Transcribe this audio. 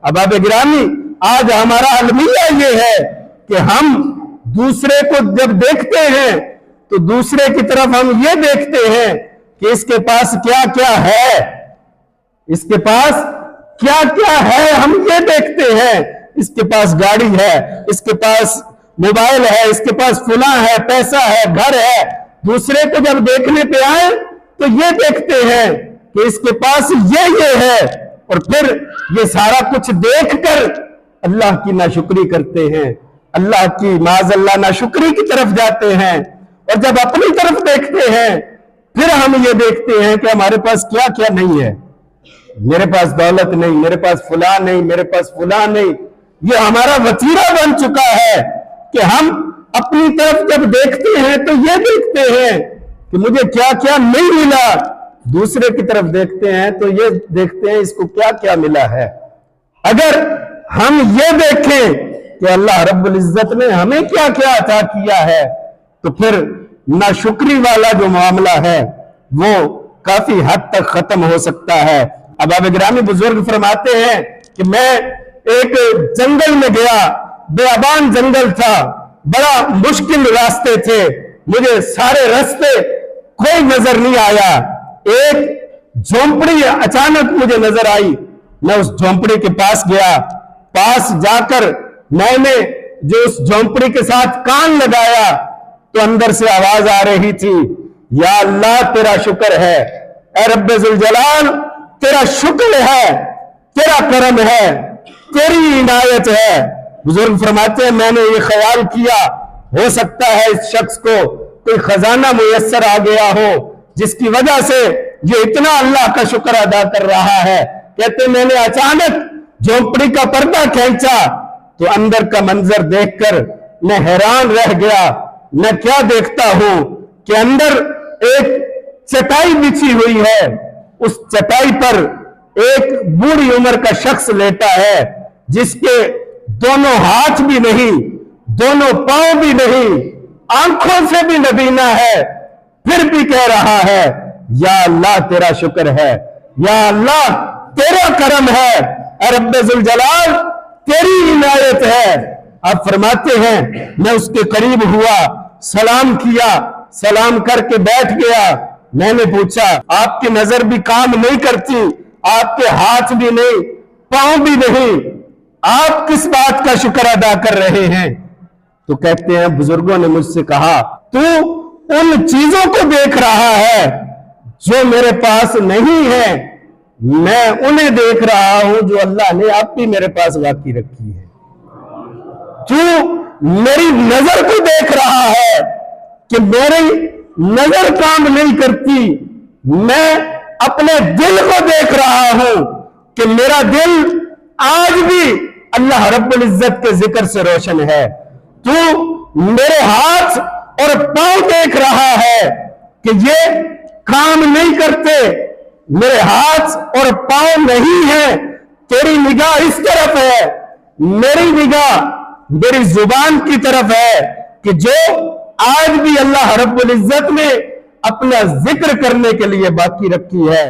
अहबाब गिरामी, आज हमारा अलमिया ये है कि हम दूसरे को जब देखते हैं तो दूसरे की तरफ हम ये देखते हैं कि इसके पास क्या क्या है, इसके पास क्या क्या है, हम ये देखते हैं। इसके पास गाड़ी है, इसके पास मोबाइल है, इसके पास फुला है, पैसा है, घर है। दूसरे को जब देखने पे आए तो ये देखते हैं कि इसके पास ये है, और फिर ये सारा कुछ देखकर अल्लाह की नाशुक्री करते हैं, अल्लाह की माज़अल्लाह नाशुक्री की तरफ जाते हैं। और जब अपनी तरफ देखते हैं फिर हम ये देखते हैं कि हमारे पास क्या क्या नहीं है। मेरे पास दौलत नहीं, मेरे पास फुला नहीं, मेरे पास फुला नहीं। ये हमारा वतीरा बन चुका है कि हम अपनी तरफ जब देखते हैं तो ये देखते हैं कि मुझे क्या क्या नहीं मिला, दूसरे की तरफ देखते हैं तो ये देखते हैं इसको क्या क्या मिला है। अगर हम ये देखें कि अल्लाह रब्बुल इज्जत ने हमें क्या क्या अता किया है तो फिर नाशुक्री वाला जो मामला है वो काफी हद तक खत्म हो सकता है। अब अब गिरामी बुजुर्ग फरमाते हैं कि मैं एक जंगल में गया, बेअबान जंगल था, बड़ा मुश्किल रास्ते थे, मुझे सारे रास्ते कोई नजर नहीं आया। एक झोंपड़ी अचानक मुझे नजर आई, मैं उस झोंपड़ी के पास गया। पास जाकर मैंने जो उस झोंपड़ी के साथ कान लगाया तो अंदर से आवाज आ रही थी, या अल्लाह तेरा शुक्र है, ऐ रब्बे जुल जलाल तेरा शुक्र है, तेरा करम है, तेरी इनायत है। बुजुर्ग फरमाते हैं मैंने ये ख्याल किया हो सकता है इस शख्स को कोई खजाना मुयस्सर आ गया हो जिसकी वजह से ये इतना अल्लाह का शुक्र अदा कर रहा है। कहते मैंने अचानक झोंपड़ी का पर्दा खींचा तो अंदर का मंजर देखकर मैं हैरान रह गया। मैं क्या देखता हूं कि अंदर एक चटाई बिछी हुई है, उस चटाई पर एक बूढ़ी उम्र का शख्स लेटा है जिसके दोनों हाथ भी नहीं, दोनों पांव भी नहीं, आंखों से भी नबीना है, फिर भी कह रहा है या अल्लाह तेरा शुक्र है, या अल्लाह तेरा करम है, ऐ रब्बे जुल जलाल तेरी इनायत है। आप फरमाते हैं मैं उसके करीब हुआ, सलाम किया, सलाम करके बैठ गया। मैंने पूछा आपकी नजर भी काम नहीं करती, आपके हाथ भी नहीं, पांव भी नहीं, आप किस बात का शुक्र अदा कर रहे हैं? तो कहते हैं बुजुर्गों ने मुझसे कहा तू उन चीजों को देख रहा है जो मेरे पास नहीं है, मैं उन्हें देख रहा हूं जो अल्लाह ने आप भी मेरे पास बाकी रखी है। तू मेरी नजर को देख रहा है कि मेरी नजर काम नहीं करती, मैं अपने दिल को देख रहा हूं कि मेरा दिल आज भी अल्लाह रब्बुल इज्जत के जिक्र से रोशन है। तू मेरे हाथ और पांव देख रहा है कि ये काम नहीं करते, मेरे हाथ और पांव नहीं है, तेरी निगाह इस तरफ है, मेरी निगाह मेरी जुबान की तरफ है कि जो आज भी अल्लाह रब्बुल इज्जत ने अपना जिक्र करने के लिए बाकी रखी है।